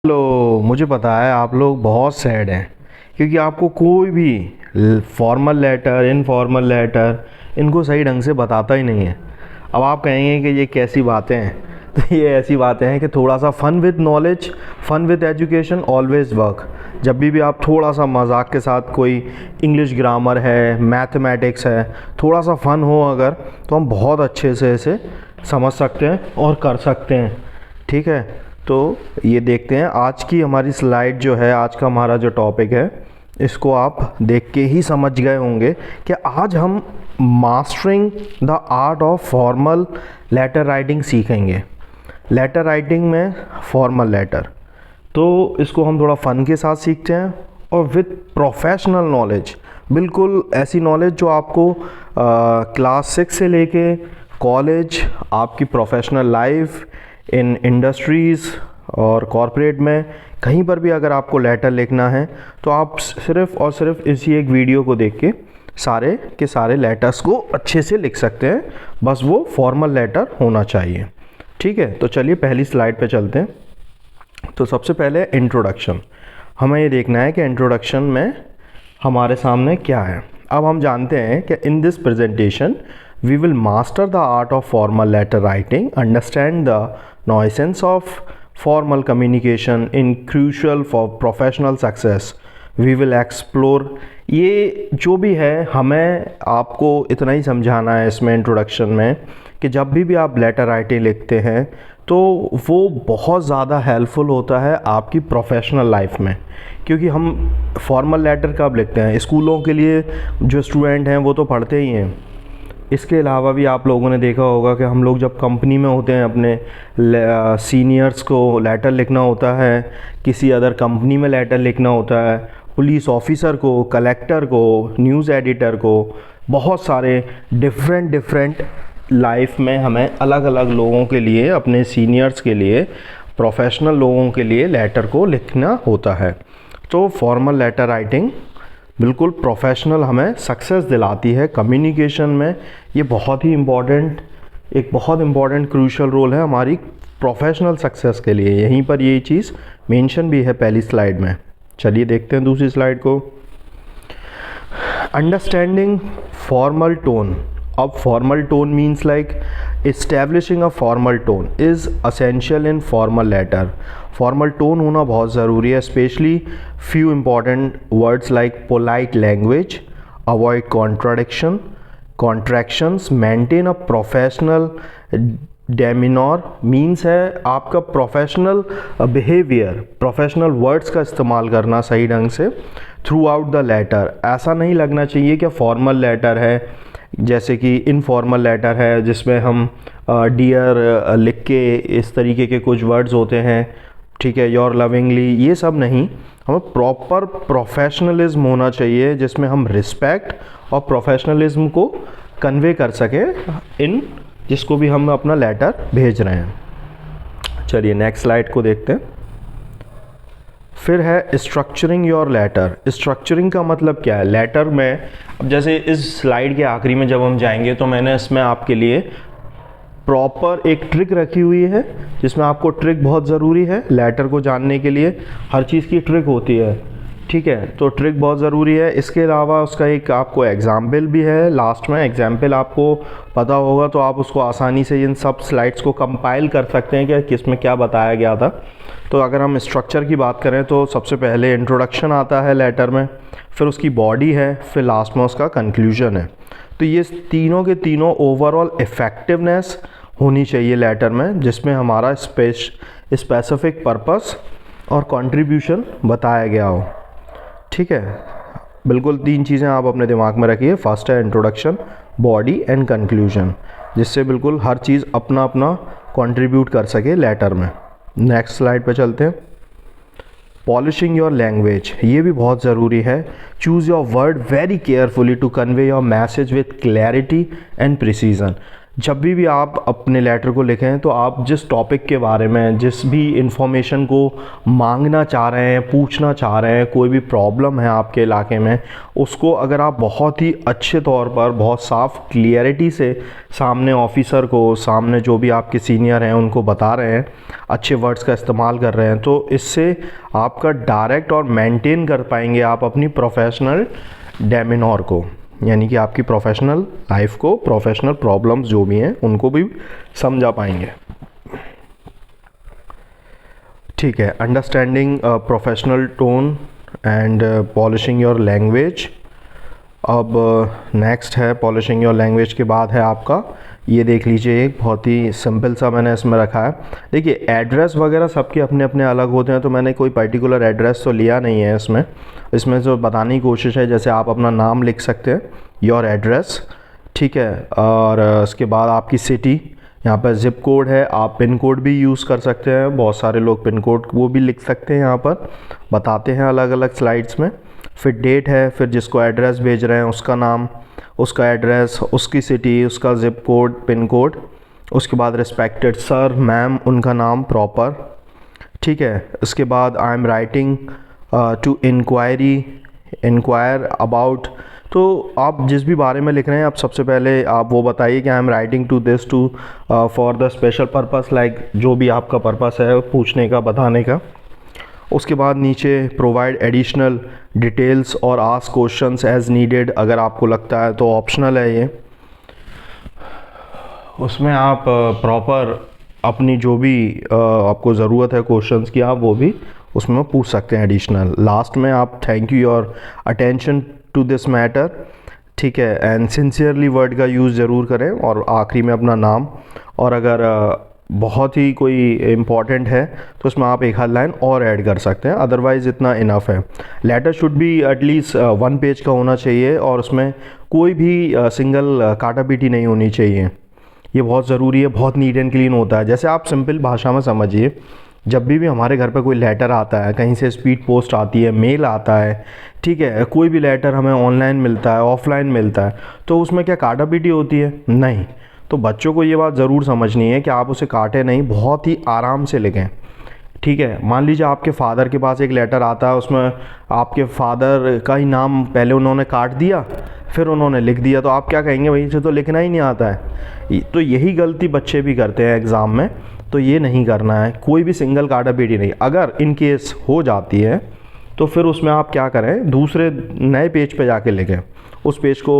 Hello, मुझे पता है आप लोग बहुत सैड हैं क्योंकि आपको कोई भी फॉर्मल लेटर इनफॉर्मल लेटर इनको सही ढंग से बताता ही नहीं है। अब आप कहेंगे कि ये कैसी बातें हैं तो ये ऐसी बातें हैं कि थोड़ा सा fun with knowledge, fun with education always work. जब भी आप थोड़ा सा मजाक के साथ कोई इंग्लिश ग्रामर है, मैथमेटिक्स है, थोड़ा सा फ़न हो अगर, तो हम बहुत अच्छे से इसे समझ सकते हैं और कर सकते हैं। ठीक है, तो ये देखते हैं आज की हमारी स्लाइड जो है, आज का हमारा जो टॉपिक है, इसको आप देख के ही समझ गए होंगे कि आज हम mastering the art of formal letter writing सीखेंगे। लेटर राइटिंग में फॉर्मल लेटर, तो इसको हम थोड़ा फ़न के साथ सीखते हैं और विद प्रोफेशनल नॉलेज, बिल्कुल ऐसी नॉलेज जो आपको क्लास 6 से लेके कॉलेज, आपकी प्रोफेशनल लाइफ, इन इंडस्ट्रीज़ और कॉरपोरेट में कहीं पर भी अगर आपको लेटर लिखना है तो आप सिर्फ़ और सिर्फ इसी एक वीडियो को देख के सारे के सारे लेटर्स को अच्छे से लिख सकते हैं। बस वो फॉर्मल लेटर होना चाहिए। ठीक है, तो चलिए पहली स्लाइड पे चलते हैं। तो सबसे पहले इंट्रोडक्शन, हमें ये देखना है कि इंट्रोडक्शन में हमारे सामने क्या है। अब हम जानते हैं कि in this presentation we will master the art of formal letter writing, understand the nuisance of formal communication in crucial for professional success. We will explore, ये जो भी है हमें आपको इतना ही समझाना है इसमें इंट्रोडक्शन में कि जब भी आप लेटर राइटिंग लिखते हैं तो वो बहुत ज़्यादा हेल्पफुल होता है आपकी प्रोफेशनल लाइफ में। क्योंकि हम फॉर्मल लेटर कब लिखते हैं, स्कूलों के लिए जो स्टूडेंट हैं वो तो पढ़ते ही हैं। इसके अलावा भी आप लोगों ने देखा होगा कि हम लोग जब कंपनी में होते हैं, अपने सीनियर्स को लेटर लिखना होता है, किसी अदर कंपनी में लेटर लिखना होता है, पुलिस ऑफिसर को, कलेक्टर को, न्यूज़ एडिटर को, बहुत सारे डिफरेंट लाइफ में हमें अलग अलग लोगों के लिए, अपने सीनियर्स के लिए, प्रोफेशनल लोगों के लिए लेटर को लिखना होता है। तो फॉर्मल लेटर राइटिंग बिल्कुल प्रोफेशनल हमें सक्सेस दिलाती है कम्युनिकेशन में। ये बहुत ही एक बहुत इम्पॉर्टेंट क्रूशियल रोल है हमारी प्रोफेशनल सक्सेस के लिए। यहीं पर ये चीज़ मेंशन भी है पहली स्लाइड में। चलिए देखते हैं दूसरी स्लाइड को। Understanding formal tone. अब formal tone means like establishing a formal tone is essential in formal letter. Formal tone होना बहुत ज़रूरी है, specially few important words like polite language, avoid contractions, maintain a professional demeanor. Means है आपका professional behaviour, professional words का इस्तेमाल करना सही ढंग से थ्रू आउट द लेटर। ऐसा नहीं लगना चाहिए कि फॉर्मल लेटर है जैसे कि इनफॉर्मल लेटर है जिसमें हम डियर लिख के इस तरीके के कुछ वर्ड्स होते हैं, ठीक है, योर लविंगली, ये सब नहीं। हमें प्रॉपर प्रोफेशनलिज्म होना चाहिए जिसमें हम रिस्पेक्ट और प्रोफेशनलिज्म को कन्वे कर सकें इन जिसको भी हम अपना लेटर भेज रहे हैं। चलिए नेक्स्ट स्लाइड को देखते हैं। फिर है स्ट्रक्चरिंग योर लेटर। स्ट्रक्चरिंग का मतलब क्या है लेटर में। अब जैसे इस स्लाइड के आखिरी में जब हम जाएंगे तो मैंने इसमें आपके लिए प्रॉपर एक ट्रिक रखी हुई है जिसमें आपको ट्रिक बहुत ज़रूरी है लेटर को जानने के लिए। हर चीज़ की ट्रिक होती है, ठीक है, तो ट्रिक बहुत ज़रूरी है। इसके अलावा उसका एक आपको एग्जाम्पल भी है लास्ट में। एग्जाम्पल आपको पता होगा तो आप उसको आसानी से इन सब स्लाइड्स को कंपाइल कर सकते हैं कि किस में क्या बताया गया था। तो अगर हम स्ट्रक्चर की बात करें तो सबसे पहले इंट्रोडक्शन आता है लेटर में, फिर उसकी बॉडी है, फिर लास्ट में उसका कंक्लूजन है। तो ये तीनों के तीनों ओवरऑल इफ़ेक्टिवनेस होनी चाहिए लेटर में, जिसमें हमारा स्पेसिफिक पर्पस और कंट्रीब्यूशन बताया गया हो। ठीक है, बिल्कुल 3 चीज़ें आप अपने दिमाग में रखिए। फर्स्ट है इंट्रोडक्शन, बॉडी एंड कंक्लूजन, जिससे बिल्कुल हर चीज़ अपना अपना कंट्रीब्यूट कर सके लेटर में। नेक्स्ट स्लाइड पे चलते हैं। पॉलिशिंग योर लैंग्वेज, ये भी बहुत ज़रूरी है। Choose your word very carefully to convey your message with clarity and precision. जब भी आप अपने लेटर को लिखें तो आप जिस टॉपिक के बारे में, जिस भी इंफॉर्मेशन को मांगना चाह रहे हैं, पूछना चाह रहे हैं, कोई भी प्रॉब्लम है आपके इलाके में, उसको अगर आप बहुत ही अच्छे तौर पर, बहुत साफ क्लियरिटी से सामने ऑफिसर को, सामने जो भी आपके सीनियर हैं उनको बता रहे हैं, अच्छे वर्ड्स का इस्तेमाल कर रहे हैं, तो इससे आपका डायरेक्ट और मेंटेन कर पाएंगे आप अपनी प्रोफेशनल डेमिनोर को, यानी कि आपकी प्रोफेशनल लाइफ को, प्रोफेशनल प्रॉब्लम्स जो भी हैं उनको भी समझा पाएंगे। ठीक है, understanding professional tone and polishing your language. अब नेक्स्ट है पॉलिशिंग योर लैंग्वेज के बाद है आपका, ये देख लीजिए, एक बहुत ही सिंपल सा मैंने इसमें रखा है। देखिए एड्रेस वगैरह सबके अपने अपने अलग होते हैं, तो मैंने कोई पर्टिकुलर एड्रेस तो लिया नहीं है इसमें जो बताने की कोशिश है, जैसे आप अपना नाम लिख सकते हैं, योर एड्रेस, ठीक है, और उसके बाद आपकी सिटी, यहाँ पर ज़िप कोड है, आप पिन कोड भी यूज़ कर सकते हैं, बहुत सारे लोग पिन कोड वो भी लिख सकते हैं, यहाँ पर बताते हैं अलग अलग स्लाइड्स में। फिर डेट है, फिर जिसको एड्रेस भेज रहे हैं उसका नाम, उसका एड्रेस, उसकी सिटी, उसका ज़िप कोड, पिन कोड, उसके बाद रिस्पेक्टेड सर, मैम, उनका नाम प्रॉपर, ठीक है। उसके बाद I am writing to inquire about, तो आप जिस भी बारे में लिख रहे हैं आप सबसे पहले आप वो बताइए कि I am writing to this to for the special purpose, like जो भी आपका पर्पस है पूछने का, बताने का। उसके बाद नीचे प्रोवाइड एडिशनल डिटेल्स और आस्क क्वेश्चंस एज नीडेड, अगर आपको लगता है तो ऑप्शनल है ये, उसमें आप प्रॉपर अपनी जो भी आपको ज़रूरत है क्वेश्चंस की, आप वो भी उसमें पूछ सकते हैं एडिशनल। लास्ट में आप thank you your attention to this matter, ठीक है, एंड सिंसियरली वर्ड का यूज़ ज़रूर करें, और आखिरी में अपना नाम, और अगर बहुत ही कोई इम्पॉर्टेंट है तो उसमें आप एक आध लाइन और ऐड कर सकते हैं, अदरवाइज़ इतना इनफ है। Letter should be at least 1 page का होना चाहिए, और उसमें कोई भी सिंगल काटा पीटी नहीं होनी चाहिए, ये बहुत ज़रूरी है, बहुत नीट एंड क्लीन होता है। जैसे आप सिंपल भाषा में समझिए, जब भी हमारे घर पे कोई लेटर आता है, कहीं से स्पीड पोस्ट आती है, मेल आता है, ठीक है, कोई भी लेटर हमें ऑनलाइन मिलता है, ऑफलाइन मिलता है, तो उसमें क्या काटा पीटी होती है? नहीं। तो बच्चों को ये बात ज़रूर समझनी है कि आप उसे काटे नहीं, बहुत ही आराम से लिखें, ठीक है। मान लीजिए आपके फादर के पास एक लेटर आता है, उसमें आपके फादर का ही नाम पहले उन्होंने काट दिया, फिर उन्होंने लिख दिया, तो आप क्या कहेंगे, भाई इसे तो लिखना ही नहीं आता है। तो यही गलती बच्चे भी करते हैं एग्ज़ाम में, तो ये नहीं करना है, कोई भी सिंगल काटा पीटी नहीं। अगर इन केस हो जाती है तो फिर उसमें आप क्या करें, दूसरे नए पेज पे जाके लिखें, उस पेज को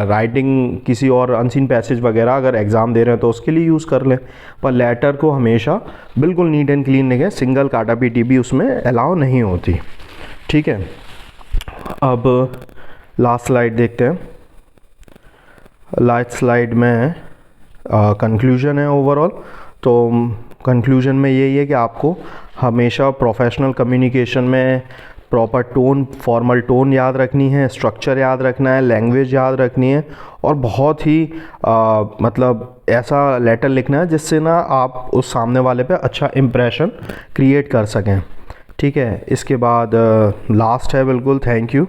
राइटिंग किसी और अनसीन पैसेज वगैरह अगर एग्ज़ाम दे रहे हैं तो उसके लिए यूज़ कर लें, पर लेटर को हमेशा बिल्कुल नीट एंड क्लीन लिखें, सिंगल काटा पीटी भी उसमें अलाउ नहीं होती, ठीक है। अब लास्ट स्लाइड देखते हैं। लास्ट स्लाइड में कंक्लूजन है ओवरऑल, तो कंक्लूजन में यही है कि आपको हमेशा प्रोफेशनल कम्युनिकेशन में प्रॉपर टोन, फॉर्मल टोन याद रखनी है, स्ट्रक्चर याद रखना है, लैंग्वेज याद रखनी है, और बहुत ही मतलब ऐसा लेटर लिखना है जिससे ना आप उस सामने वाले पे अच्छा इम्प्रेशन क्रिएट कर सकें, ठीक है। इसके बाद लास्ट है बिल्कुल थैंक यू,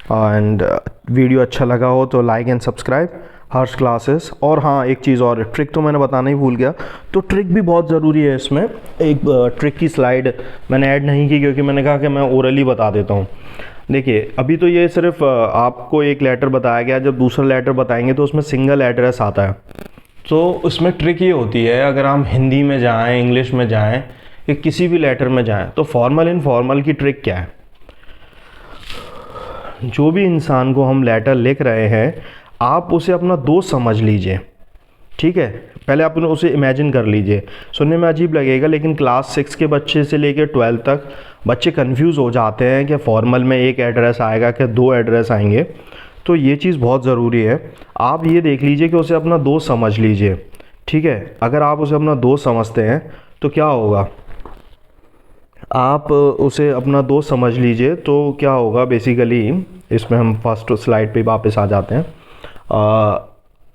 एंड वीडियो अच्छा लगा हो तो like and subscribe Harsh classes. और हाँ, एक चीज़ और, ट्रिक तो मैंने बताना ही भूल गया, तो ट्रिक भी बहुत ज़रूरी है इसमें। एक ट्रिक की स्लाइड मैंने ऐड नहीं की क्योंकि मैंने कहा कि मैं ओरली बता देता हूँ। देखिए अभी तो ये सिर्फ आपको एक लेटर बताया गया, जब दूसरा लेटर बताएंगे तो उसमें सिंगल एड्रेस आता है, तो उसमें ट्रिक ये होती है, अगर हम हिंदी में जाएँ, इंग्लिश में जाएँ, या किसी भी लेटर में जाएँ, तो फॉर्मल इनफॉर्मल की ट्रिक क्या है, जो भी इंसान को हम लेटर लिख रहे हैं आप उसे अपना दोस्त समझ लीजिए, ठीक है। पहले आप उसे इमेजिन कर लीजिए, सुनने में अजीब लगेगा लेकिन क्लास 6 के बच्चे से लेकर 12 तक बच्चे कंफ्यूज हो जाते हैं कि फॉर्मल में एक एड्रेस आएगा क्या 2 एड्रेस आएंगे, तो ये चीज़ बहुत ज़रूरी है। आप ये देख लीजिए कि उसे अपना दोस्त समझ लीजिए, ठीक है। अगर आप उसे अपना दोस्त समझते हैं तो क्या होगा, आप उसे अपना दोस्त समझ लीजिए तो क्या होगा बेसिकली, इसमें हम फर्स्ट स्लाइड पे वापस आ जाते हैं।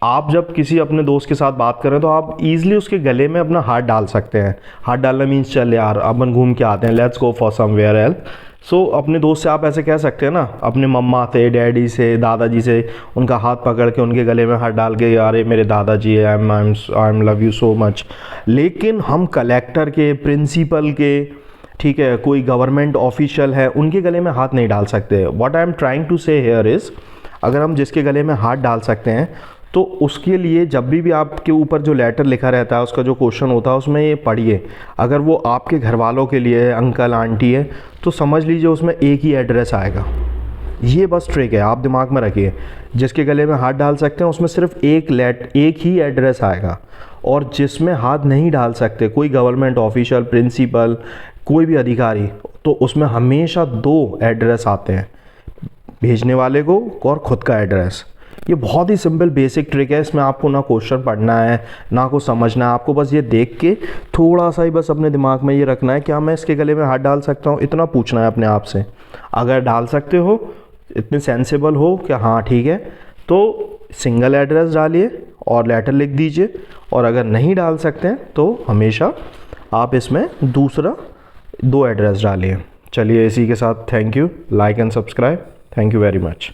आप जब किसी अपने दोस्त के साथ बात करें तो आप ईज़िली उसके गले में अपना हाथ डाल सकते हैं। हाथ डालना मीन्स चल यार अपन घूम के आते हैं, let's go for somewhere else, so अपने दोस्त से आप ऐसे कह सकते हैं ना, अपने मम्मा से, डैडी से, दादाजी से, उनका हाथ पकड़ के उनके गले में हाथ डाल के, यार मेरे दादाजी I am love you so much. लेकिन हम कलेक्टर के, प्रिंसिपल के, ठीक है, कोई गवर्नमेंट ऑफिशियल है, उनके गले में हाथ नहीं डाल सकते। What I am trying to say here is, अगर हम जिसके गले में हाथ डाल सकते हैं तो उसके लिए जब भी आपके ऊपर जो लेटर लिखा रहता है, उसका जो क्वेश्चन होता है, उसमें ये पढ़िए। अगर वो आपके घर वालों के लिए है, अंकल आंटी है, तो समझ लीजिए उसमें एक ही एड्रेस आएगा। ये बस ट्रिक है, आप दिमाग में रखिए। जिसके गले में हाथ डाल सकते हैं उसमें सिर्फ एक ही एड्रेस आएगा, और जिसमें हाथ नहीं डाल सकते, कोई गवर्नमेंट ऑफिशियल, प्रिंसिपल, कोई भी अधिकारी, तो उसमें हमेशा 2 एड्रेस आते हैं, भेजने वाले को और ख़ुद का एड्रेस। ये बहुत ही सिंपल बेसिक ट्रिक है, इसमें आपको ना क्वेश्चन पढ़ना है ना कुछ समझना है, आपको बस ये देख के थोड़ा सा ही बस अपने दिमाग में ये रखना है, क्या मैं इसके गले में हाथ डाल सकता हूँ, इतना पूछना है अपने आप से। अगर डाल सकते हो, इतने सेंसिबल हो कि हाँ ठीक है, तो सिंगल एड्रेस डालिए और लेटर लिख दीजिए, और अगर नहीं डाल सकते हैं तो हमेशा आप इसमें दूसरा 2 एड्रेस डालिए। चलिए इसी के साथ thank you, like and subscribe, thank you very much.